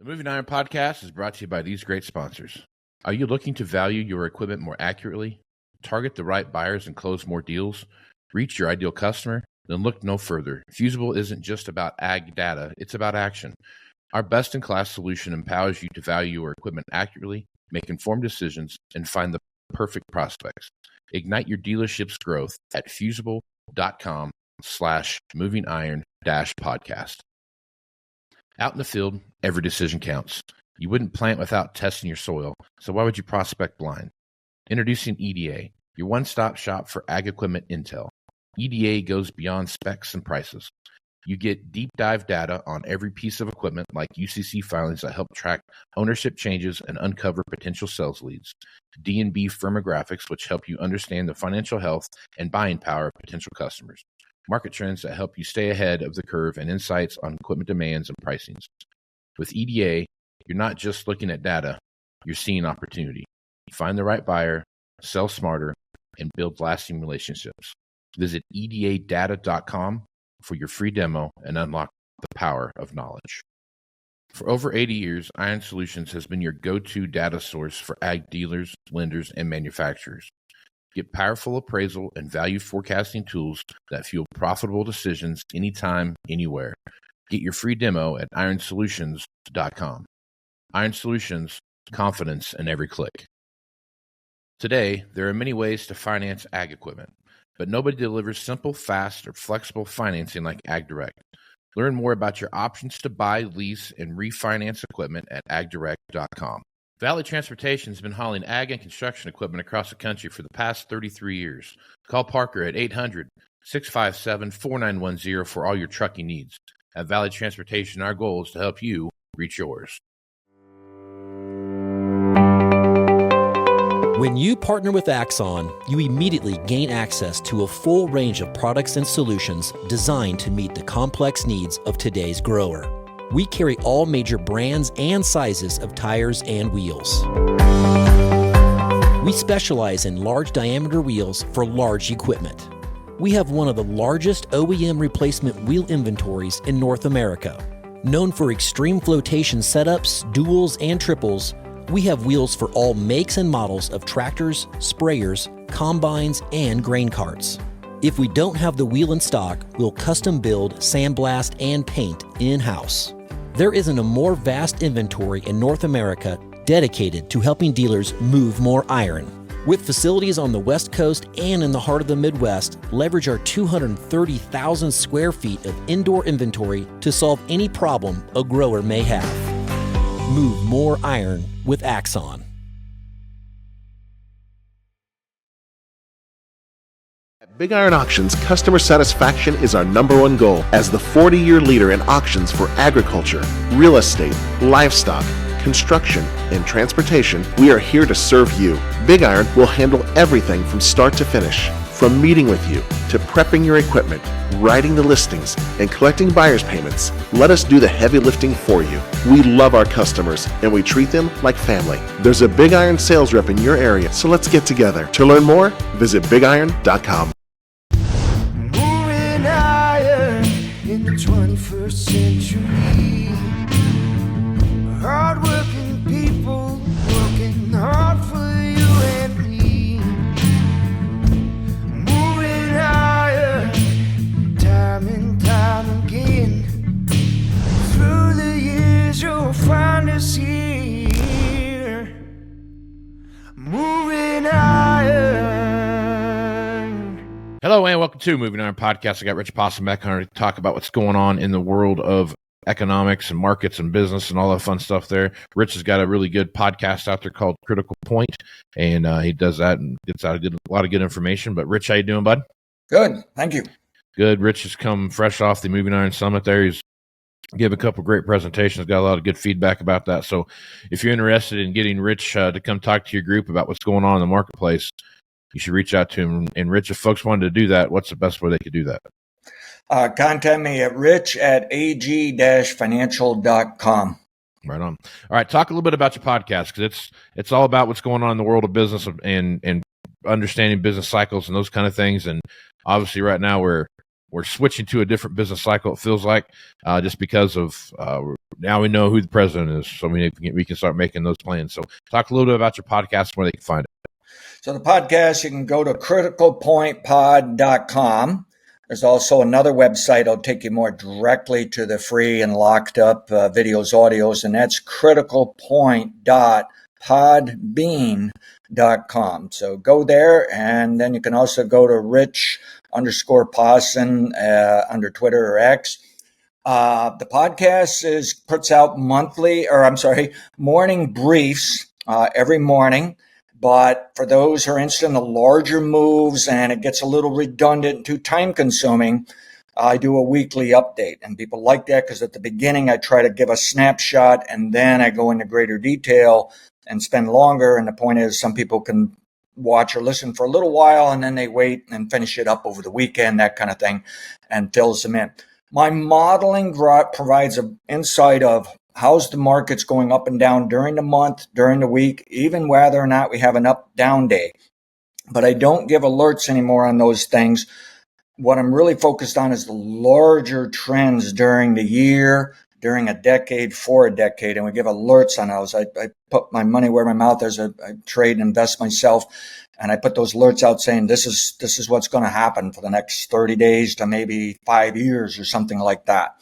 The Moving Iron Podcast is brought to you by these great sponsors. Are you looking to value your equipment more accurately, target the right buyers and close more deals, reach your ideal customer? Then look no further. Fusable isn't just about ag data, it's about action. Our best-in-class solution empowers you to value your equipment accurately, make informed decisions, and find the perfect prospects. Ignite your dealership's growth at fusable.com/movingiron-podcast. Out in the field, every decision counts. You wouldn't plant without testing your soil, so why would you prospect blind? Introducing EDA, your one-stop shop for ag equipment intel. EDA goes beyond specs and prices. You get deep dive data on every piece of equipment like UCC filings that help track ownership changes and uncover potential sales leads. D&B firmographics, which help you understand the financial health and buying power of potential customers. Market trends that help you stay ahead of the curve, and insights on equipment demands and pricings. With EDA, you're not just looking at data, you're seeing opportunity. Find the right buyer, sell smarter, and build lasting relationships. Visit edadata.com for your free demo and unlock the power of knowledge. For over 80 years, Iron Solutions has been your go-to data source for ag dealers, lenders, and manufacturers. Get powerful appraisal and value forecasting tools that fuel profitable decisions anytime, anywhere. Get your free demo at ironsolutions.com. Iron Solutions, confidence in every click. Today, there are many ways to finance ag equipment, but nobody delivers simple, fast, or flexible financing like AgDirect. Learn more about your options to buy, lease, and refinance equipment at agdirect.com. Valley Transportation has been hauling ag and construction equipment across the country for the past 33 years. Call Parker at 800-657-4910 for all your trucking needs. At Valley Transportation, our goal is to help you reach yours. When you partner with Axon, you immediately gain access to a full range of products and solutions designed to meet the complex needs of today's grower. We carry all major brands and sizes of tires and wheels. We specialize in large diameter wheels for large equipment. We have one of the largest OEM replacement wheel inventories in North America. Known for extreme flotation setups, duals, and triples, we have wheels for all makes and models of tractors, sprayers, combines, and grain carts. If we don't have the wheel in stock, we'll custom build, sandblast, and paint in-house. There isn't a more vast inventory in North America dedicated to helping dealers move more iron. With facilities on the West Coast and in the heart of the Midwest, leverage our 230,000 square feet of indoor inventory to solve any problem a grower may have. Move more iron with Axon. At Big Iron Auctions, customer satisfaction is our #1 goal. As the 40-year leader in auctions for agriculture, real estate, livestock, construction, and transportation, we are here to serve you. Big Iron will handle everything from start to finish. From meeting with you, to prepping your equipment, writing the listings, and collecting buyer's payments, let us do the heavy lifting for you. We love our customers, and we treat them like family. There's a Big Iron sales rep in your area, so let's get together. To learn more, visit bigiron.com. Moving iron in the 21st century. Hard-working people working hard for you and me. Moving iron, time and time again. Through the years you'll find us here. Moving iron. Hello and welcome to Moving Iron Podcast. I got Rich Posson back on to talk about what's going on in the world of economics and markets and business and all that fun stuff there. Rich has got a really good podcast out there called Critical Point, and he does that and gets out a lot of good information. But Rich, how you doing, bud? Good, thank you. Good. Rich has come fresh off the Moving Iron Summit there. He's given a couple great presentations, got a lot of good feedback about that. So if you're interested in getting Rich to come talk to your group about what's going on in the marketplace, you should reach out to him. And Rich, if folks wanted to do that, what's the best way they could do that? Contact me at rich@ag-financial.com. Right on. All right, talk a little bit about your podcast, because it's all about what's going on in the world of business and understanding business cycles and those kind of things. And obviously right now we're we're switching to a different business cycle. It feels like just because of now we know who the president is, so we can start making those plans. So talk a little bit about your podcast, where they can find it. So the podcast, you can go to criticalpointpod.com. There's also another website that'll take you more directly to the free and locked up videos, audios, and that's criticalpoint.podbean.com. So go there, and then you can also go to Rich_Posson under Twitter or X. The podcast puts out morning briefs every morning. But for those who are interested in the larger moves and it gets a little redundant and too time consuming, I do a weekly update. And people like that because at the beginning I try to give a snapshot and then I go into greater detail and spend longer. And the point is some people can watch or listen for a little while and then they wait and finish it up over the weekend, that kind of thing, and fills them in. My modeling provides an insight of how's the markets going up and down during the month, during the week, even whether or not we have an up-down day. But I don't give alerts anymore on those things. What I'm really focused on is the larger trends during the year, during a decade, for a decade, and we give alerts on those. I put my money where my mouth is. I trade and invest myself, and I put those alerts out saying this is what's going to happen for the next 30 days to maybe 5 years or something like that.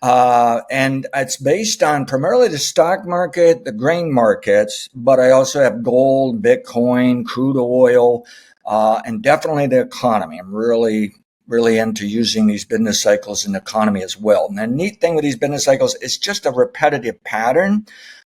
And it's based on primarily the stock market, the grain markets, but I also have gold, Bitcoin, crude oil, and definitely the economy. I'm really into using these business cycles in the economy as well. And the neat thing with these business cycles is just a repetitive pattern,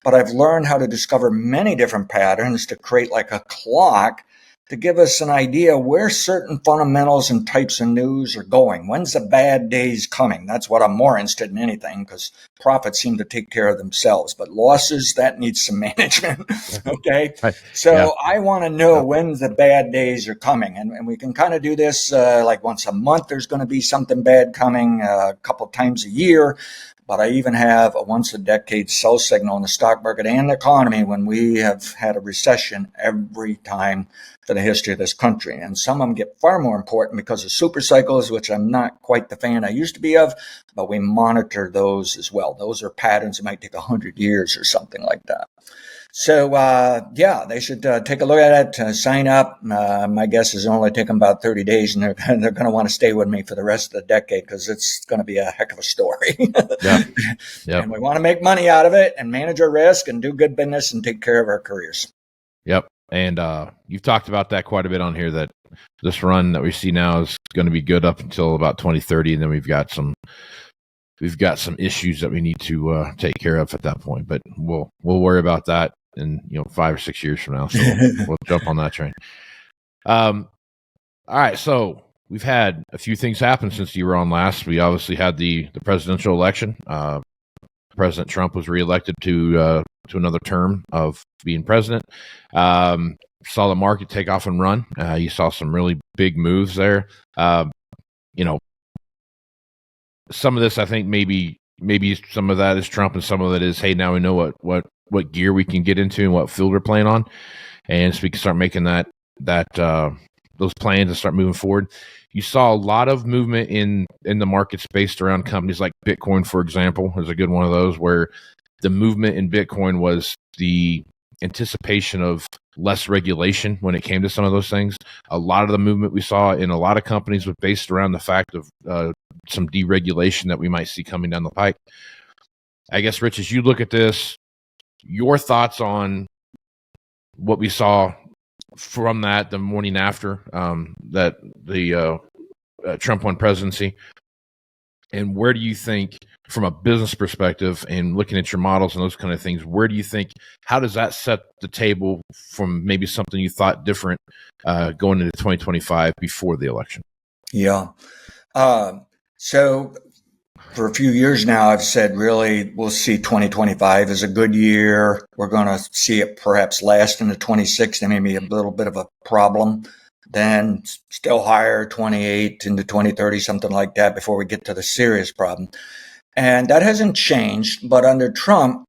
but I've learned how to discover many different patterns to create like a clock to give us an idea where certain fundamentals and types of news are going. When's the bad days coming? That's what I'm more interested in anything, because profits seem to take care of themselves, but losses, that needs some management. Okay. Right. So Yeah. I want to know when the bad days are coming. And we can kind of do this like once a month, there's going to be something bad coming a couple times a year. But I even have a once a decade sell signal in the stock market and the economy when we have had a recession every time for the history of this country. And some of them get far more important because of super cycles, which I'm not quite the fan I used to be of, but we monitor those as well. Those are patterns that might take 100 years or something like that. So, they should take a look at it, sign up. My guess is it'll only take them about 30 days, and they're going to want to stay with me for the rest of the decade because it's going to be a heck of a story. Yeah. Yep. And we want to make money out of it and manage our risk and do good business and take care of our careers. Yep. And you've talked about that quite a bit on here, that this run that we see now is going to be good up until about 2030, and then we've got some issues that we need to take care of at that point. But we'll worry about that in 5 or 6 years from now. So we'll jump on that train. All right. So we've had a few things happen since you were on last. We obviously had the presidential election. President Trump was reelected to another term of being president. Saw the market take off and run. You saw some really big moves there. Some of this, I think, maybe some of that is Trump, and some of it is, hey, now we know what gear we can get into and what field we're playing on, and so we can start making those plans and start moving forward. You saw a lot of movement in the markets based around companies like Bitcoin, for example, is a good one of those, where the movement in Bitcoin was the anticipation of less regulation when it came to some of those things. A lot of the movement we saw in a lot of companies was based around the fact of some deregulation that we might see coming down the pike. I guess, Rich, as you look at this, your thoughts on what we saw from that the morning after that the Trump won presidency, and where do you think, from a business perspective and looking at your models and those kind of things, how does that set the table from maybe something you thought different going into 2025 before the election? Yeah. So for a few years now, I've said really we'll see 2025 as a good year. We're going to see it perhaps last into 26 and maybe a little bit of a problem. Then still higher, 28 into 2030, something like that, before we get to the serious problem. And that hasn't changed. But under Trump,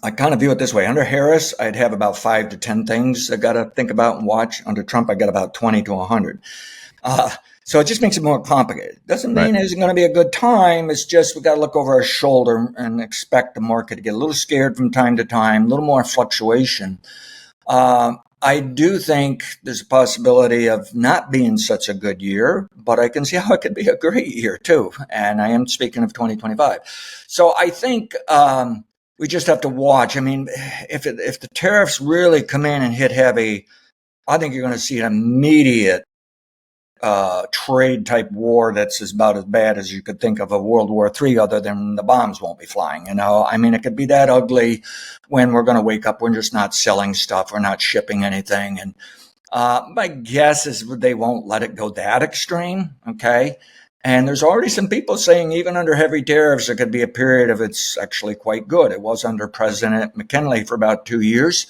I kind of view it this way. Under Harris, I'd have about 5 to 10 things I got to think about and watch. Under Trump, I got about 20 to 100. So it just makes it more complicated. Doesn't mean Right. it's going to be a good time. It's just we got to look over our shoulder and expect the market to get a little scared from time to time, a little more fluctuation. I do think there's a possibility of not being such a good year, but I can see how it could be a great year too. And I am speaking of 2025. So I think we just have to watch. I mean, if the tariffs really come in and hit heavy, I think you're going to see an immediate trade type war that's about as bad as you could think of a World War III, other than the bombs won't be flying. You know, I mean, it could be that ugly when we're going to wake up, we're just not selling stuff, we're not shipping anything. And my guess is they won't let it go that extreme. Okay. And there's already some people saying even under heavy tariffs, there could be a period of it's actually quite good. It was under President McKinley for about 2 years.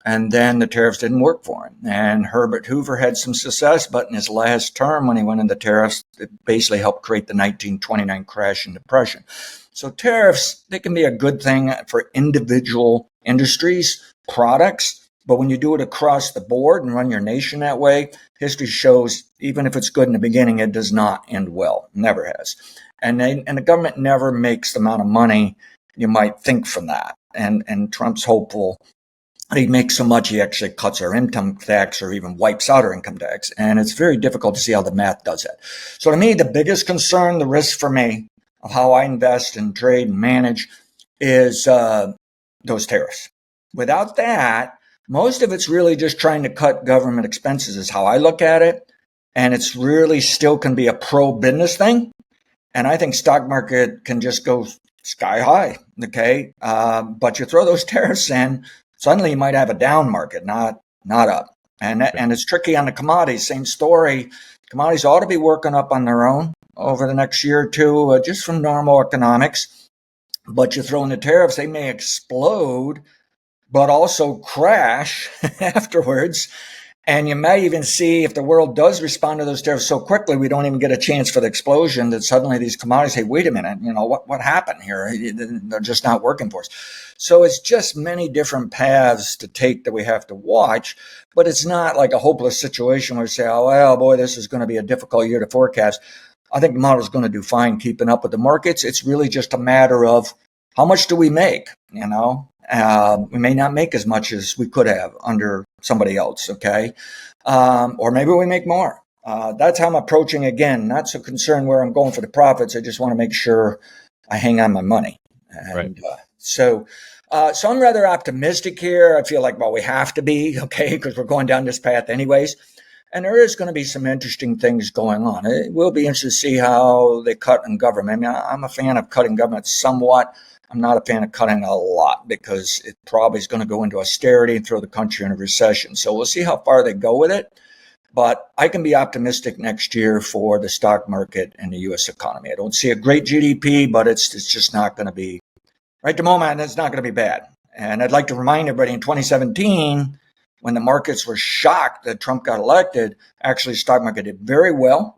And then the tariffs didn't work for him. And Herbert Hoover had some success, but in his last term, when he went into tariffs, it basically helped create the 1929 crash and depression. So tariffs, they can be a good thing for individual industries, products, but when you do it across the board and run your nation that way, history shows even if it's good in the beginning, it does not end well. Never has. And the government never makes the amount of money you might think from that. And Trump's hopeful he makes so much he actually cuts our income tax or even wipes out our income tax. And it's very difficult to see how the math does it. So to me, the biggest concern, the risk for me of how I invest and trade and manage is those tariffs. Without that, most of it's really just trying to cut government expenses is how I look at it. And it's really still can be a pro-business thing. And I think stock market can just go sky high, okay? But you throw those tariffs in, suddenly you might have a down market, not up. And it's tricky on the commodities. Same story. Commodities ought to be working up on their own over the next year or two, just from normal economics. But you throw in the tariffs, they may explode, but also crash afterwards. And you may even see if the world does respond to those tariffs so quickly, we don't even get a chance for the explosion that suddenly these commodities say, wait a minute, you know, what happened here? They're just not working for us. So it's just many different paths to take that we have to watch, but it's not like a hopeless situation where you say, oh, well, boy, this is going to be a difficult year to forecast. I think the model is going to do fine keeping up with the markets. It's really just a matter of how much do we make, you know? We may not make as much as we could have under somebody else, okay? Or maybe we make more. That's how I'm approaching, again, not so concerned where I'm going for the profits. I just want to make sure I hang on my money. And, right. So I'm rather optimistic here. I feel like, well, we have to be, okay, because we're going down this path anyways. And there is going to be some interesting things going on. It will be interesting to see how they cut in government. I mean, I'm a fan of cutting government somewhat. I'm not a fan of cutting a lot because it probably is going to go into austerity and throw the country in a recession. So we'll see how far they go with it. But I can be optimistic next year for the stock market and the U.S. economy. I don't see a great GDP, but it's just not going to be, right at the moment, it's not going to be bad. And I'd like to remind everybody in 2017, when the markets were shocked that Trump got elected, actually the stock market did very well.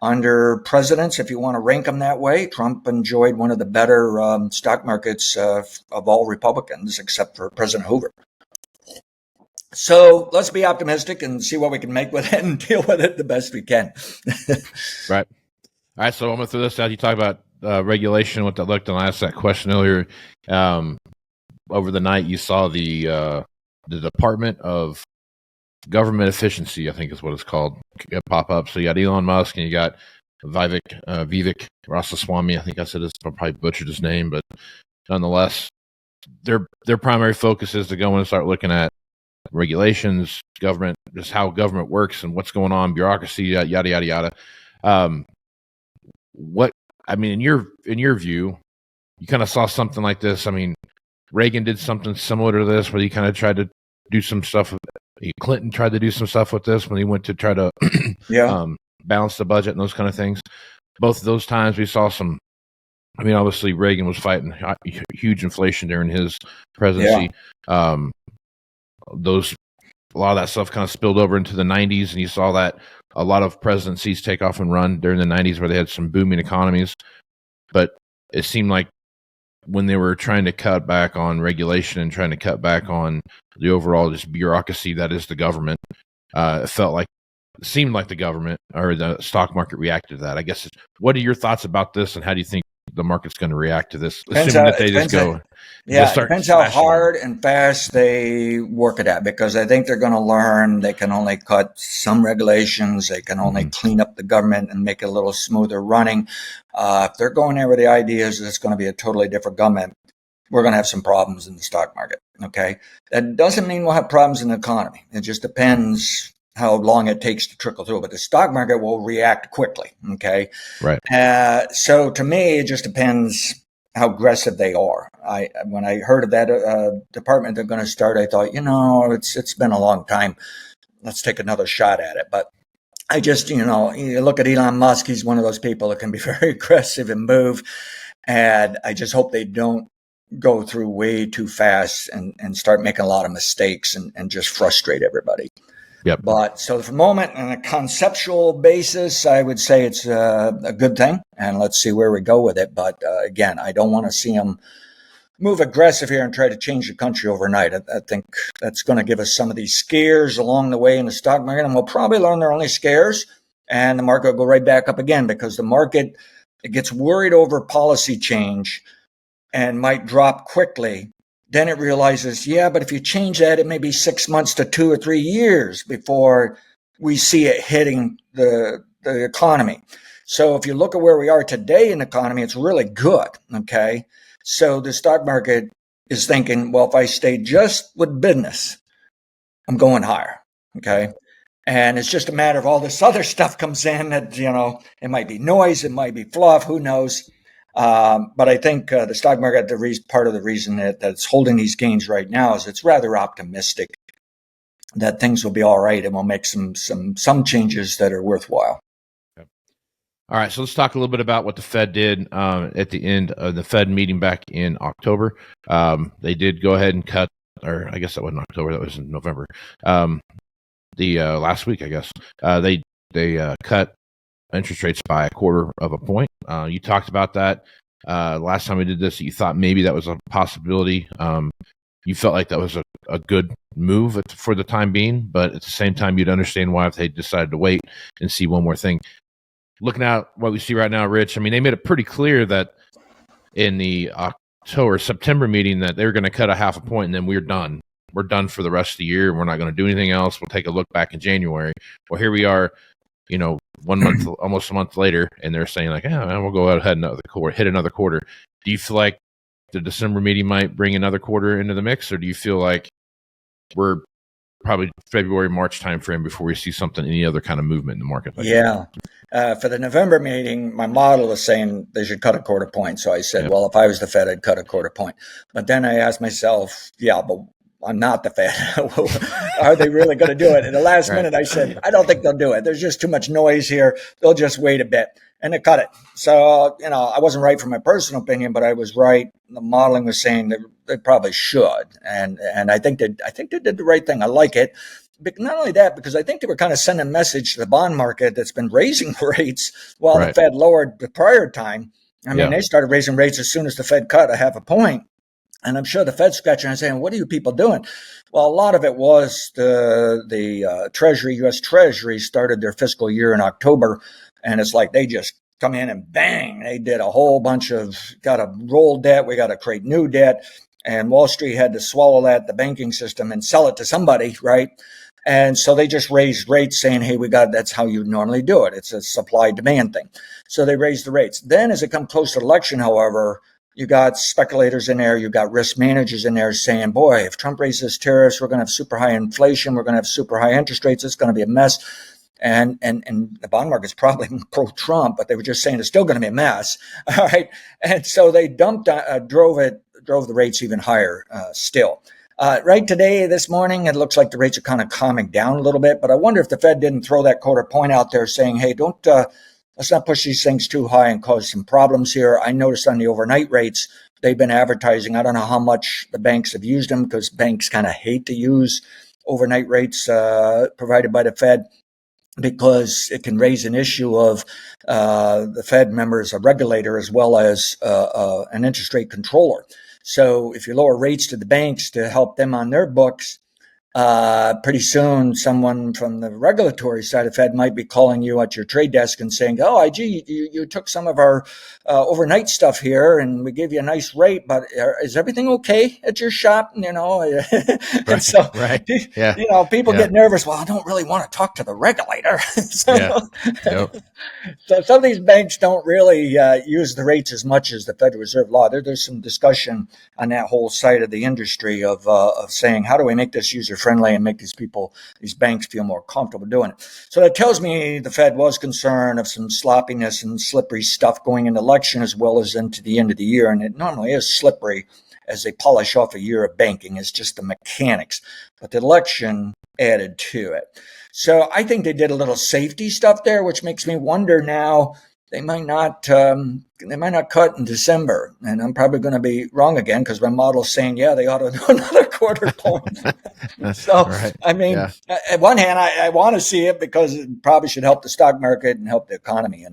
Under presidents, if you want to rank them that way, Trump enjoyed one of the better stock markets of all Republicans, except for President Hoover. So let's be optimistic and see what we can make with it and deal with it the best we can. Right. All right. So I'm going to throw this out. You talk about regulation, what that looked, and I asked that question earlier. Over the night, you saw the Department of Government Efficiency, I think is what it's called, pop up. So you got Elon Musk and you got Vivek Ramaswamy. I think I said this, I probably butchered his name, but nonetheless, their primary focus is to go in and start looking at regulations, government, just how government works and what's going on, bureaucracy, yada yada yada. What I mean, in your view, you kind of saw something like this. I mean, Reagan did something similar to this, where he kind of tried to do some stuff. Clinton tried to do some stuff with this when he went to try to balance the budget and those kind of things. Both of those times we saw some. I mean, obviously Reagan was fighting huge inflation during his presidency. Yeah. A lot of that stuff kind of spilled over into the 90s, and you saw that a lot of presidencies take off and run during the 90s where they had some booming economies. But it seemed like when they were trying to cut back on regulation and trying to cut back on the overall just bureaucracy that is the government, it felt like seemed like the government or the stock market reacted to that. I guess, what are your thoughts about this, and how do you think the market's going to react to this? Assuming that they just go, it depends how hard and fast they work it out, because I think they're going to learn they can only cut some regulations. They can only clean up the government and make it a little smoother running. If they're going there with the ideas that it's going to be a totally different government, we're going to have some problems in the stock market. Okay. That doesn't mean we'll have problems in the economy. It just depends how long it takes to trickle through, but the stock market will react quickly. Okay. Right. So to me, it just depends how aggressive they are. When I heard of that department they're going to start, I thought, it's been a long time. Let's take another shot at it. But I just, you look at Elon Musk, he's one of those people that can be very aggressive and move. And I just hope they don't go through way too fast and start making a lot of mistakes and just frustrate everybody. Yep. But so for the moment, on a conceptual basis, I would say it's a good thing, and let's see where we go with it. But again, I don't want to see them move aggressive here and try to change the country overnight. I think that's going to give us some of these scares along the way in the stock market, and we'll probably learn they're only scares, and the market will go right back up again, because the market, it gets worried over policy change and might drop quickly. Then it realizes, but if you change that, it may be 6 months to 2 or 3 years before we see it hitting the economy. So if you look at where we are today in the economy, it's really good. Okay. So the stock market is thinking, well, if I stay just with business, I'm going higher. Okay. And it's just a matter of all this other stuff comes in that, it might be noise, it might be fluff, who knows? But I think the stock market, part of the reason that it's holding these gains right now is it's rather optimistic that things will be all right, and we'll make some changes that are worthwhile. Okay. All right, so let's talk a little bit about what the Fed did at the end of the Fed meeting back in October. They did go ahead and cut, or I guess that wasn't October, that was in November. The last week, I guess they cut interest rates by 1/4 point. You talked about that last time we did this. You thought maybe that was a possibility. You felt like that was a good move for the time being, but at the same time, you'd understand why if they decided to wait and see one more thing. Looking at what we see right now, Rich, I mean, they made it pretty clear that in the September meeting that they were going to cut a 0.5 point, and then we're done. We're done for the rest of the year. We're not going to do anything else. We'll take a look back in January. Well, here we are, 1 month, almost a month later, and they're saying like, we'll go ahead and hit another quarter. Do you feel like the December meeting might bring another quarter into the mix, or do you feel like we're probably February, March timeframe before we see any other kind of movement in the market? Yeah. For the November meeting, my model was saying they should cut a 1/4 point. So I said, well, if I was the Fed, I'd cut a 1/4 point. But then I asked myself, but I'm not the Fed. Are they really going to do it? In the last minute, I said, I don't think they'll do it. There's just too much noise here. They'll just wait a bit. And they cut it. So, I wasn't right for my personal opinion, but I was right. The modeling was saying that they probably should. And I think they did the right thing. I like it. But not only that, because I think they were kind of sending a message to the bond market that's been raising rates while the Fed lowered the prior time. I mean, they started raising rates as soon as the Fed cut a 0.5 point. And I'm sure the Fed's scratching and saying, what are you people doing? Well, a lot of it was the Treasury, U.S. Treasury started their fiscal year in October. And it's like they just come in and bang, they did a whole bunch of, got to roll debt. We got to create new debt. And Wall Street had to swallow that, the banking system, and sell it to somebody, right? And so they just raised rates saying, hey, that's how you normally do it. It's a supply demand thing. So they raised the rates. Then as it comes close to election, however, you got speculators in there. You got risk managers in there saying, boy, if Trump raises tariffs, we're going to have super high inflation. We're going to have super high interest rates. It's going to be a mess. And the bond market's probably pro-Trump, but they were just saying it's still going to be a mess. All right. And so they drove the rates even higher still. Right today, this morning, it looks like the rates are kind of calming down a little bit. But I wonder if the Fed didn't throw that 1/4 point out there saying, hey, let's not push these things too high and cause some problems here. I noticed on the overnight rates, they've been advertising. I don't know how much the banks have used them, because banks kind of hate to use overnight rates provided by the Fed, because it can raise an issue of the Fed members, a regulator, as well as an interest rate controller. So if you lower rates to the banks to help them on their books, pretty soon someone from the regulatory side of Fed might be calling you at your trade desk and saying, oh, IG, you took some of our overnight stuff here and we gave you a nice rate, but is everything okay at your shop? And so, Yeah. people get nervous. Well, I don't really want to talk to the regulator. Yeah. Yep. So some of these banks don't really use the rates as much as the Federal Reserve law. There's some discussion on that whole side of the industry of saying, how do we make this user friendly and make these banks feel more comfortable doing it? So that tells me the Fed was concerned of some sloppiness and slippery stuff going into election as well as into the end of the year. And it normally is slippery as they polish off a year of banking. It's just the mechanics. But the election added to it. So I think they did a little safety stuff there, which makes me wonder now they might not cut in December. And I'm probably going to be wrong again because my model's saying, yeah, they ought to do another quarter point. So, right. I mean, at one hand, I want to see it because it probably should help the stock market and help the economy,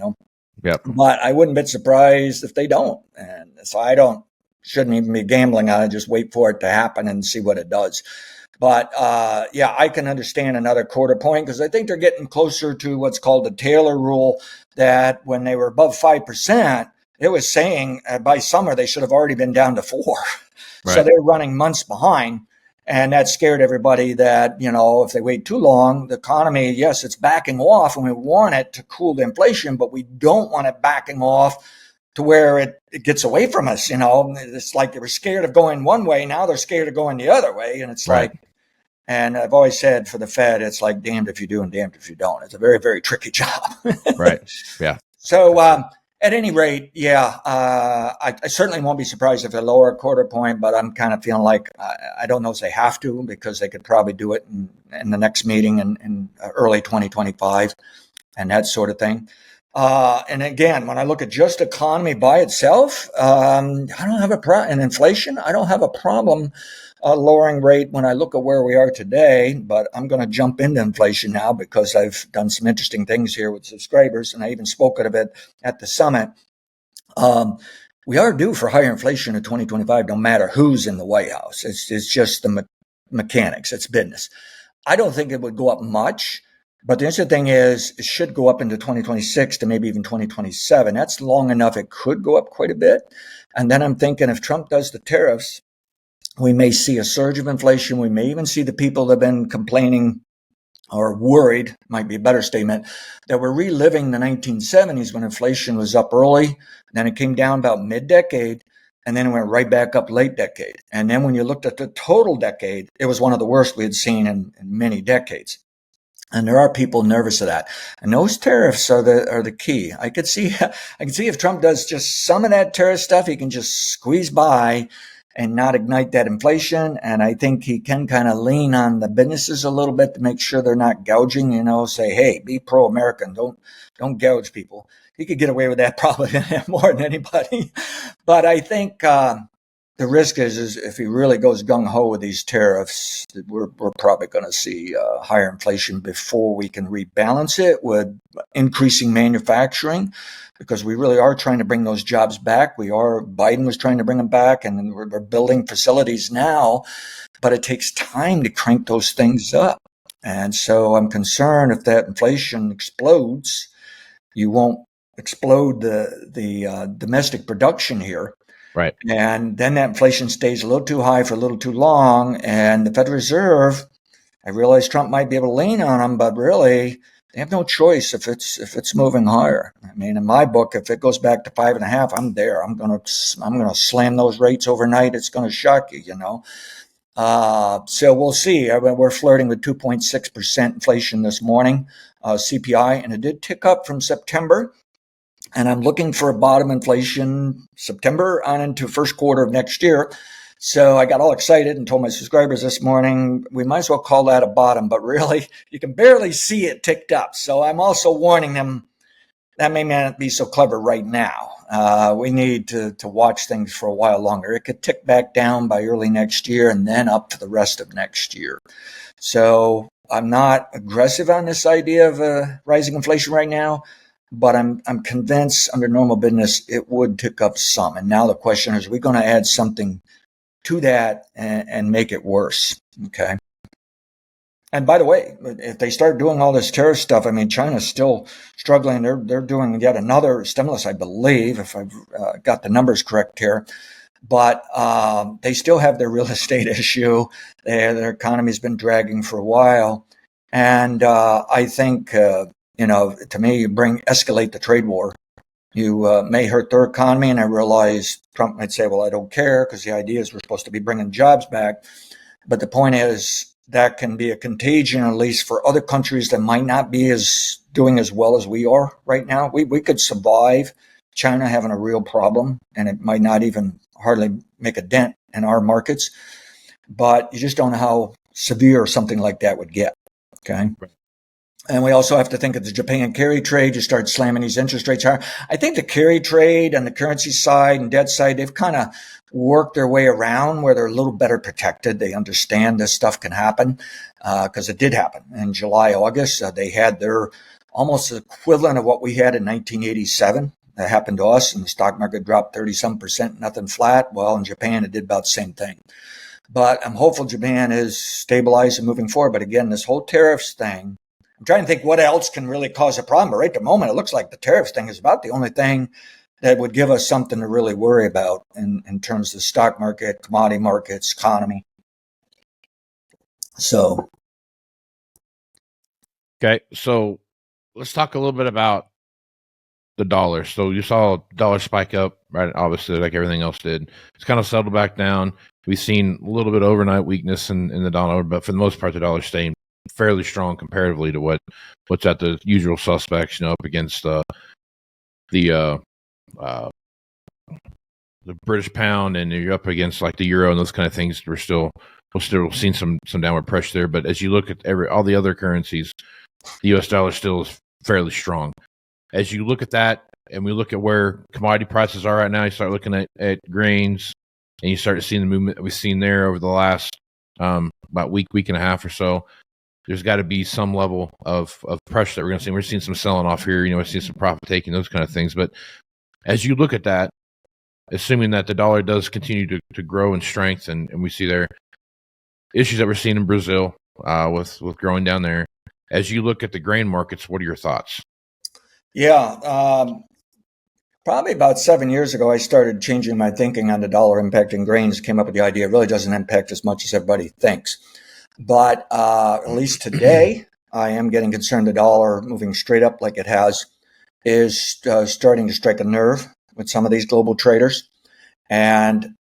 Yep. But I wouldn't be surprised if they don't. And so shouldn't even be gambling on it. Just wait for it to happen and see what it does. But I can understand another quarter point because I think they're getting closer to what's called the Taylor rule, that when they were above 5%, it was saying by summer they should have already been down to 4%. Right. So they're running months behind. And that scared everybody that, if they wait too long, the economy, yes, it's backing off and we want it to cool the inflation, but we don't want it backing off to where it gets away from us. It's like they were scared of going one way. Now they're scared of going the other way. And it's right. And I've always said for the Fed, it's like damned if you do and damned if you don't. It's a very, very tricky job. Right. Yeah. So at any rate, I certainly won't be surprised if they lower a quarter point, but I'm kind of feeling like I don't know if they have to because they could probably do it in the next meeting in early 2025 and that sort of thing. And again, when I look at just economy by itself, I don't have and inflation, I don't have a problem lowering rate when I look at where we are today, but I'm going to jump into inflation now because I've done some interesting things here with subscribers, and I even spoke of it at the summit. We are due for higher inflation in 2025, no matter who's in the White House. It's just the mechanics. It's business. I don't think it would go up much. But the interesting thing is it should go up into 2026 to maybe even 2027. That's long enough. It could go up quite a bit. And then I'm thinking if Trump does the tariffs, we may see a surge of inflation. We may even see the people that have been complaining or worried, might be a better statement, that we're reliving the 1970s when inflation was up early. Then it came down about mid-decade. And then it went right back up late decade. And then when you looked at the total decade, it was one of the worst we had seen in many decades. And there are people nervous of that. And those tariffs are the key. I could see if Trump does just some of that tariff stuff, he can just squeeze by and not ignite that inflation. And I think he can kind of lean on the businesses a little bit to make sure they're not gouging, say, hey, be pro-American. Don't gouge people. He could get away with that probably more than anybody. But I think the risk is if he really goes gung-ho with these tariffs, we're probably going to see higher inflation before we can rebalance it with increasing manufacturing, because we really are trying to bring those jobs back. Biden was trying to bring them back, and we're building facilities now, but it takes time to crank those things up. And so I'm concerned if that inflation explodes, you won't explode the domestic production here. Right. And then that inflation stays a little too high for a little too long. And the Federal Reserve, I realize Trump might be able to lean on them, but really they have no choice if it's moving higher. I mean, in my book, if it goes back to 5.5, I'm there. I'm gonna slam those rates overnight. It's gonna shock you, So we'll see. We're flirting with 2.6% inflation this morning, CPI, and it did tick up from September. And I'm looking for a bottom inflation September on into first quarter of next year. So I got all excited and told my subscribers this morning, we might as well call that a bottom, but really you can barely see it ticked up. So I'm also warning them that may not be so clever right now. We need to watch things for a while longer. It could tick back down by early next year and then up for the rest of next year. So I'm not aggressive on this idea of rising inflation right now. But I'm convinced under normal business, it would tick up some. And now the question is, are we going to add something to that and make it worse? Okay. And by the way, if they start doing all this tariff stuff, I mean, China's still struggling. They're doing yet another stimulus, I believe, if I've got the numbers correct here. But they still have their real estate issue. Their economy's been dragging for a while. And I think, to me, escalate the trade war. You may hurt their economy, and I realize Trump might say, well, I don't care, because the idea is we're supposed to be bringing jobs back. But the point is that can be a contagion, at least for other countries that might not be doing as well as we are right now. We could survive China having a real problem, and it might not even hardly make a dent in our markets. But you just don't know how severe something like that would get. Okay. Right. And we also have to think of the Japan carry trade. You start slamming these interest rates higher. I think the carry trade and the currency side and debt side, they've kind of worked their way around where they're a little better protected. They understand this stuff can happen because it did happen in July, August. They had their almost equivalent of what we had in 1987. That happened to us, and the stock market dropped 30-some%, nothing flat. Well, in Japan, it did about the same thing. But I'm hopeful Japan is stabilized and moving forward. But again, this whole tariffs thing, I'm trying to think what else can really cause a problem. But right at the moment, it looks like the tariffs thing is about the only thing that would give us something to really worry about in terms of the stock market, commodity markets, economy. So. Okay, so let's talk a little bit about the dollar. So you saw dollar spike up, right? Obviously, like everything else did. It's kind of settled back down. We've seen a little bit of overnight weakness in the dollar, but for the most part, the dollar's staying fairly strong comparatively to what's at the usual suspects, up against the British pound, and you're up against like the euro and those kind of things. We're still seeing some downward pressure there. But as you look at all the other currencies, the U.S. dollar still is fairly strong. As you look at that, and we look at where commodity prices are right now, you start looking at grains, and you start seeing the movement that we've seen there over the last about week and a half or so. There's got to be some level of pressure that we're going to see. We're seeing some selling off here. We're seeing some profit taking, those kind of things. But as you look at that, assuming that the dollar does continue to grow in strength, and we see there issues that we're seeing in Brazil with growing down there. As you look at the grain markets, what are your thoughts? Yeah, probably about 7 years ago, I started changing my thinking on the dollar impacting grains. Came up with the idea it really doesn't impact as much as everybody thinks. But at least today, I am getting concerned the dollar moving straight up like it has is starting to strike a nerve with some of these global traders. And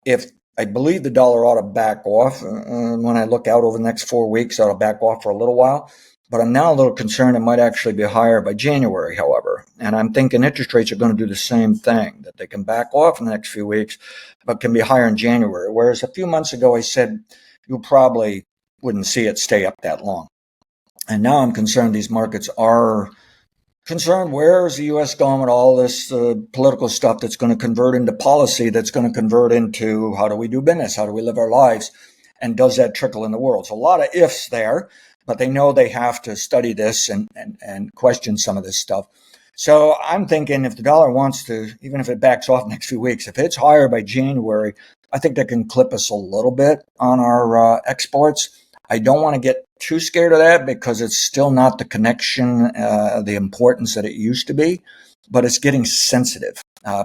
if I believe the dollar ought to back off, when I look out over the next 4 weeks, it'll back off for a little while. But I'm now a little concerned it might actually be higher by January, however. And I'm thinking interest rates are going to do the same thing, that they can back off in the next few weeks, but can be higher in January. Whereas a few months ago, I said you probably wouldn't see it stay up that long. And now I'm concerned these markets are concerned. Where is the U.S. going with all this political stuff that's going to convert into policy, that's going to convert into how do we do business, how do we live our lives, and does that trickle in the world? So a lot of ifs there, but they know they have to study this and question some of this stuff. So I'm thinking if the dollar wants to, even if it backs off next few weeks, if it's higher by January, I think that can clip us a little bit on our exports. I don't want to get too scared of that because it's still not the connection, the importance that it used to be, but it's getting sensitive.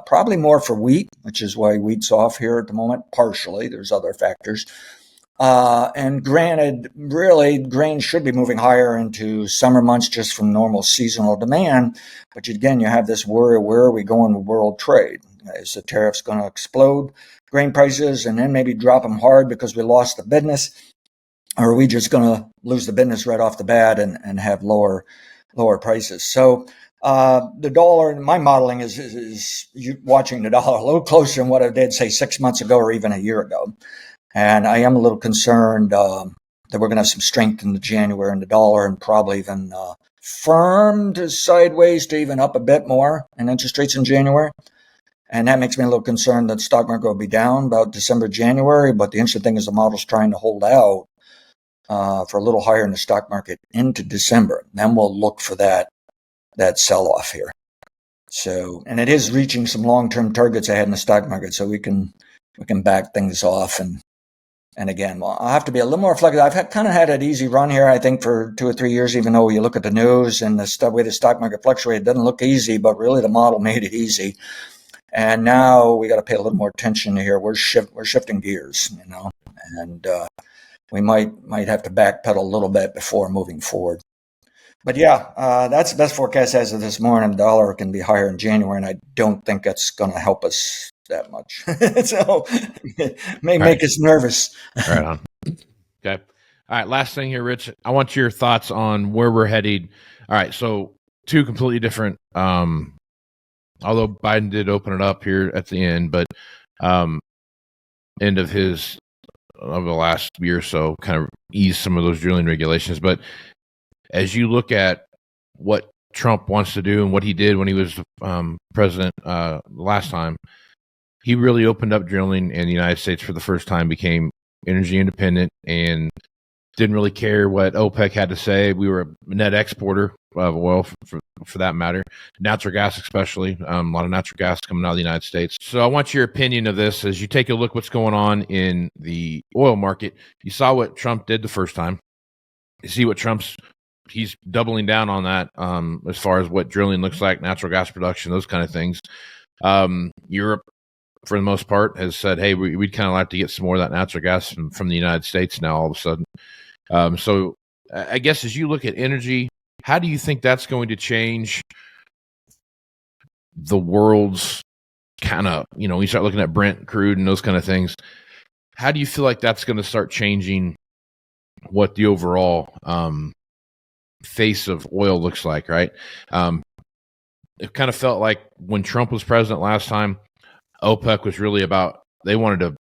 Probably more for wheat, which is why wheat's off here at the moment, partially. There's other factors. And granted, really, grain should be moving higher into summer months just from normal seasonal demand. But again, you have this worry, where are we going with world trade? Is the tariffs going to explode grain prices and then maybe drop them hard because we lost the business? Or are we just going to lose the business right off the bat and have lower prices? So the dollar, my modeling is watching the dollar a little closer than what I did, say, 6 months ago or even a year ago. And I am a little concerned that we're going to have some strength in the January in the dollar, and probably even firm to sideways to even up a bit more in interest rates in January. And that makes me a little concerned that the stock market will be down about December, January. But the interesting thing is the model's trying to hold out for a little higher in the stock market into December. Then we'll look for that sell-off here. So, and it is reaching some long-term targets ahead in the stock market, so we can back things off and And again, well, I'll have to be a little more flexible. I've kind of had an easy run here, I think, for 2 or 3 years, even though you look at the news and the way the stock market fluctuated, it doesn't look easy, but really the model made it easy. And now we got to pay a little more attention here. We're shifting gears, and we might have to backpedal a little bit before moving forward. But yeah, that's the best forecast as of this morning. The dollar can be higher in January, and I don't think that's going to help us that much. So it may make us nervous. Right on. Okay. All right. Last thing here, Rich. I want your thoughts on where we're headed. All right. So two completely different. Although Biden did open it up here at the end, but end of the last year or so, kind of eased some of those drilling regulations. But as you look at what Trump wants to do and what he did when he was president last time, he really opened up drilling, and the United States for the first time became energy independent and didn't really care what OPEC had to say. We were a net exporter of oil for that matter, natural gas especially, a lot of natural gas coming out of the United States. So I want your opinion of this as you take a look what's going on in the oil market. You saw what Trump did the first time. You see what he's doubling down on that as far as what drilling looks like, natural gas production, those kind of things. Europe, for the most part, has said, hey, we'd kind of like to get some more of that natural gas from the United States now all of a sudden. So I guess as you look at energy, how do you think that's going to change the world's kind of, you start looking at Brent crude and those kind of things. How do you feel like that's going to start changing what the overall face of oil looks like, right? It kind of felt like when Trump was president last time, OPEC was really about, they wanted to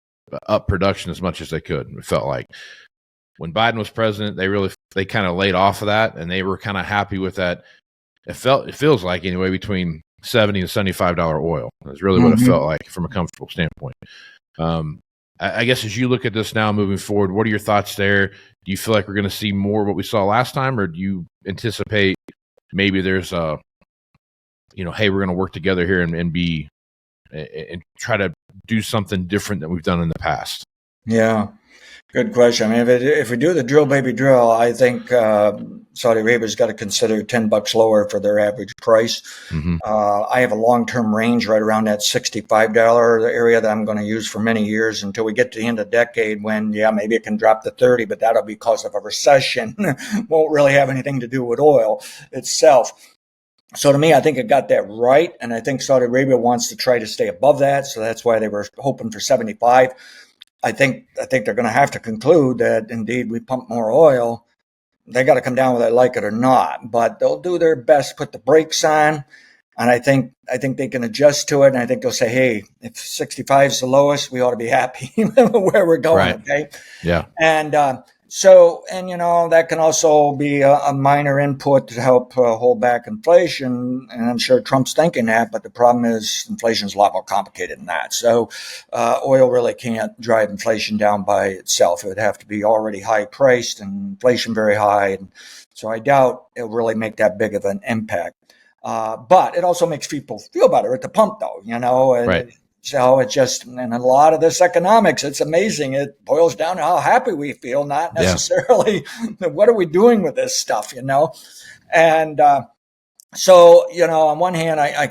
up production as much as they could. It felt like when Biden was president, they kind of laid off of that, and they were kind of happy with that. It feels like anyway, between $70 and $75 oil. That's really what it felt like from a comfortable standpoint. I guess as you look at this now moving forward, what are your thoughts there? Do you feel like we're going to see more of what we saw last time, or do you anticipate maybe there's hey, we're going to work together here and try to do something different than we've done in the past? Yeah. Good question. I mean, if we do the drill, baby, drill, I think Saudi Arabia's got to consider $10 lower for their average price. I have a long-term range right around that $65 area that I'm going to use for many years until we get to the end of the decade when, maybe it can drop to 30, but that'll be because of a recession. Won't really have anything to do with oil itself. So to me, I think it got that right, and I think Saudi Arabia wants to try to stay above that, so that's why they were hoping for 75. I think they're going to have to conclude that indeed we pump more oil. They got to come down whether they like it or not, but they'll do their best to put the brakes on. And I think they can adjust to it. And I think they'll say, hey, if 65 is the lowest, we ought to be happy where we're going. Right. Okay. Yeah. And that can also be a minor input to help hold back inflation. And I'm sure Trump's thinking that, but the problem is inflation is a lot more complicated than that. So oil really can't drive inflation down by itself. It would have to be already high priced and inflation very high. And so I doubt it'll really make that big of an impact. But it also makes people feel better at the pump, though, Right. So it's just, and a lot of this economics, it's amazing. It boils down to how happy we feel, not necessarily what are we doing with this stuff, And so, on one hand, I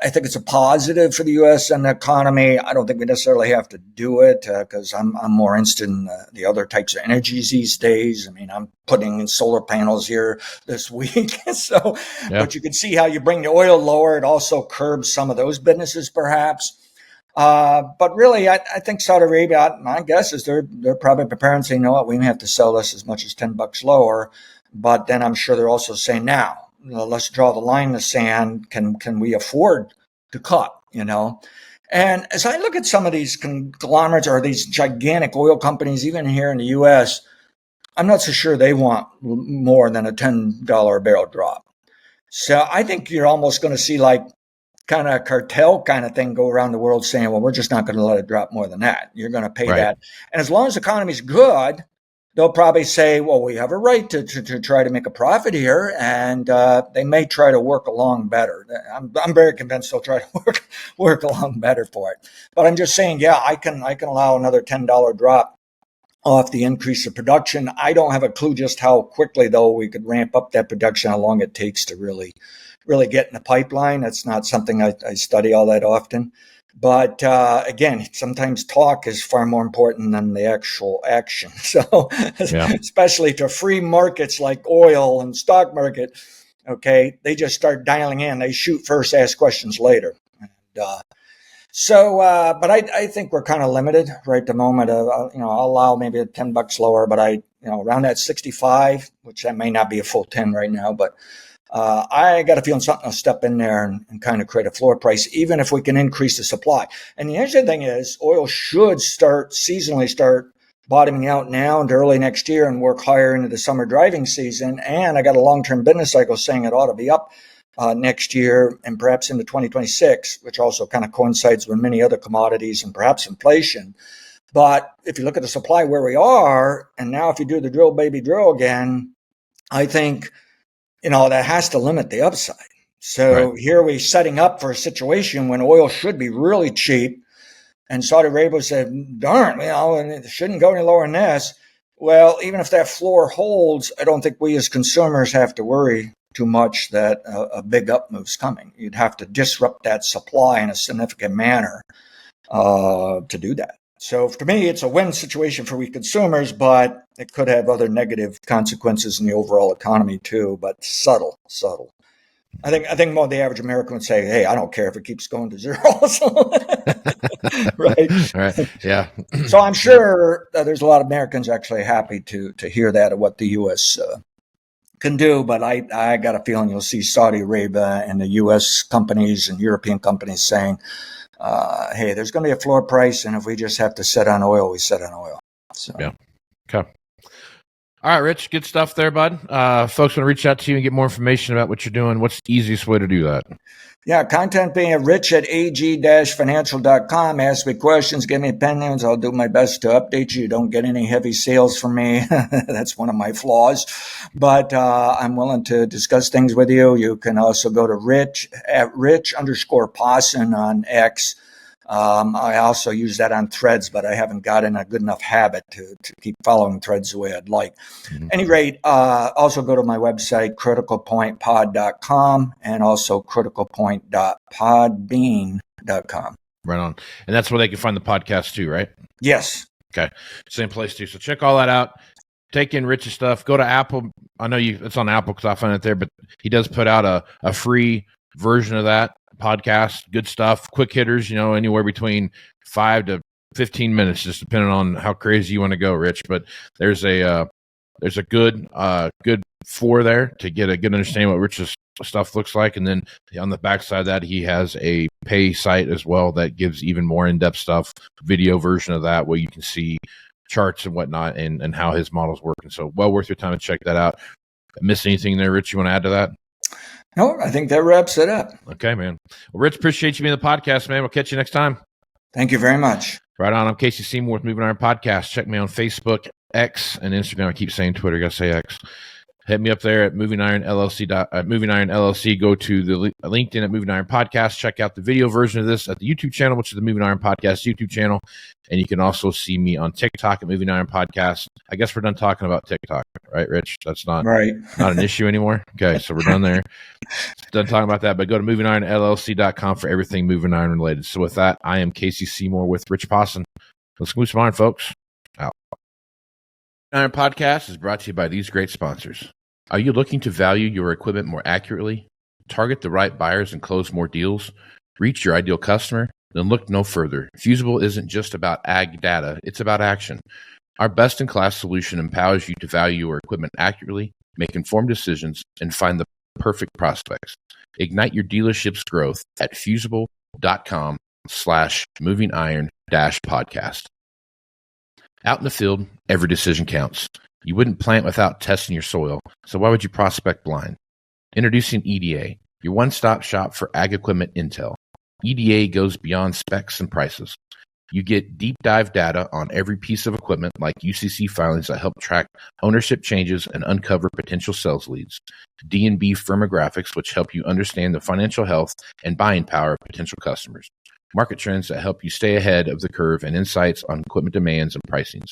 think it's a positive for the U.S. and the economy. I don't think we necessarily have to do it because I'm more interested in the other types of energies these days. I mean, I'm putting in solar panels here this week. But you can see how you bring the oil lower. It also curbs some of those businesses, perhaps. But really, I think Saudi Arabia, my guess is they're probably preparing to say, you know what, we may have to sell this as much as $10 lower. But then I'm sure they're also saying, now, let's draw the line in the sand. Can we afford to cut, And as I look at some of these conglomerates or these gigantic oil companies, even here in the U.S., I'm not so sure they want more than a $10 a barrel drop. So I think you're almost going to see like kind of cartel kind of thing go around the world saying, well, we're just not going to let it drop more than that. You're going to pay that. And as long as the economy's good, they'll probably say, well, we have a right to try to make a profit here. And they may try to work along better. I'm very convinced they'll try to work along better for it. But I'm just saying, I can allow another $10 drop off the increase of production. I don't have a clue just how quickly, though, we could ramp up that production, how long it takes to really get in the pipeline. That's not something I study all that often. But again, sometimes talk is far more important than the actual action. So especially to free markets like oil and stock market, okay, they just start dialing in. They shoot first, ask questions later. And, but I think we're kind of limited right at the moment. I'll allow maybe $10 lower, but around that 65, which that may not be a full 10 right now, but I got a feeling something will step in there and kind of create a floor price, even if we can increase the supply. And the interesting thing is oil should seasonally start bottoming out now into early next year and work higher into the summer driving season. And I got a long-term business cycle saying it ought to be up next year and perhaps into 2026, which also kind of coincides with many other commodities and perhaps inflation. But if you look at the supply where we are, and now if you do the drill, baby, drill again, I think that has to limit the upside. So Here we're setting up for a situation when oil should be really cheap. And Saudi Arabia said, darn, and it shouldn't go any lower than this. Well, even if that floor holds, I don't think we as consumers have to worry too much that a big up move's coming. You'd have to disrupt that supply in a significant manner to do that. So to me, it's a win situation for we consumers, but it could have other negative consequences in the overall economy too, but subtle. I think more the average American would say, hey, I don't care if it keeps going to zero. Right. Yeah. So I'm sure there's a lot of Americans actually happy to hear that of what the U.S. Can do, but I got a feeling you'll see Saudi Arabia and the U.S. companies and European companies saying, hey, there's going to be a floor price, and if we just have to set on oil, we set on oil. So yeah. Okay. All right, Rich, good stuff there, bud. Folks want to reach out to you and get more information about what you're doing. What's the easiest way to do that? Yeah, content being at rich@ag-financial.com. Ask me questions, give me opinions. I'll do my best to update you. Don't get any heavy sales from me. That's one of my flaws. But I'm willing to discuss things with you. You can also go to Rich_Posson on X. I also use that on Threads, but I haven't gotten a good enough habit to keep following Threads the way I'd like. At any rate, also go to my website, criticalpointpod.com, and also criticalpoint.podbean.com. Right on. And that's where they can find the podcast too, right? Yes. Okay. Same place too. So check all that out. Take in Rich's stuff. Go to Apple. I know it's on Apple because I find it there, but he does put out a free version of that podcast. Good stuff. Quick hitters, anywhere between 5 to 15 minutes, just depending on how crazy you want to go, Rich. But there's a good floor there to get a good understanding what Rich's stuff looks like. And then on the backside of that, he has a pay site as well that gives even more in-depth stuff, video version of that, where you can see charts and whatnot and how his model's working. So well worth your time to check that out. Miss anything there, Rich, you want to add to that? No, I think that wraps it up. Okay, man. Well, Rich, appreciate you being on the podcast, man. We'll catch you next time. Thank you very much. Right on. I'm Casey Seymour with Moving Iron Podcast. Check me on Facebook, X, and Instagram. I keep saying Twitter. Got to say X. Hit me up there at Moving Iron LLC. Go to the LinkedIn at Moving Iron Podcast. Check out the video version of this at the YouTube channel, which is the Moving Iron Podcast YouTube channel. And you can also see me on TikTok at Moving Iron Podcast. I guess we're done talking about TikTok, right, Rich? That's not an issue anymore. Okay, so we're done there. Done talking about that, but go to movingironllc.com for everything Moving Iron related. So with that, I am Casey Seymour with Rich Posson. Let's move some iron, folks. Out. Iron Podcast is brought to you by these great sponsors. Are you looking to value your equipment more accurately, target the right buyers and close more deals, reach your ideal customer? Then look no further. Fusable isn't just about ag data, it's about action. Our best-in-class solution empowers you to value your equipment accurately, make informed decisions, and find the perfect prospects. Ignite your dealership's growth at fusable.com/movingiron-podcast. Out in the field, every decision counts. You wouldn't plant without testing your soil, so why would you prospect blind? Introducing EDA, your one-stop shop for ag equipment intel. EDA goes beyond specs and prices. You get deep dive data on every piece of equipment like UCC filings that help track ownership changes and uncover potential sales leads. D&B firmographics, which help you understand the financial health and buying power of potential customers. Market trends that help you stay ahead of the curve and insights on equipment demands and pricings.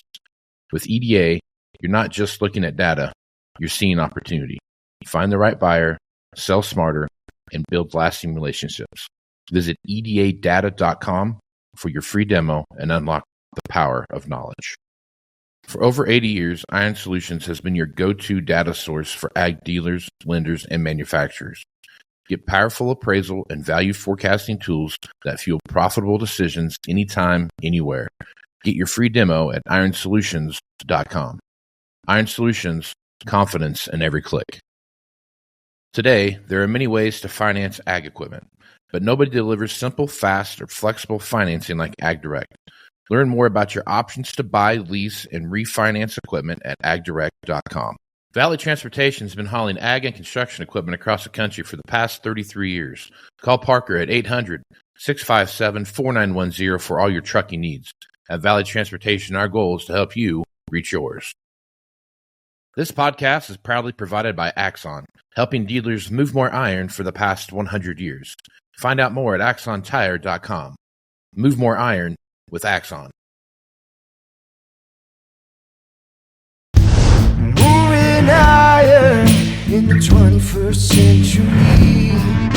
With EDA, you're not just looking at data, you're seeing opportunity. Find the right buyer, sell smarter, and build lasting relationships. Visit edadata.com for your free demo and unlock the power of knowledge. For over 80 years, Iron Solutions has been your go-to data source for ag dealers, lenders, and manufacturers. Get powerful appraisal and value forecasting tools that fuel profitable decisions anytime, anywhere. Get your free demo at ironsolutions.com. Iron Solutions, confidence in every click. Today, there are many ways to finance ag equipment, but nobody delivers simple, fast, or flexible financing like AgDirect. Learn more about your options to buy, lease, and refinance equipment at agdirect.com. Valley Transportation has been hauling ag and construction equipment across the country for the past 33 years. Call Parker at 800-657-4910 for all your trucking needs. At Valley Transportation, our goal is to help you reach yours. This podcast is proudly provided by Axon, helping dealers move more iron for the past 100 years. Find out more at axontire.com. Move more iron with Axon. Moving iron in the 21st century.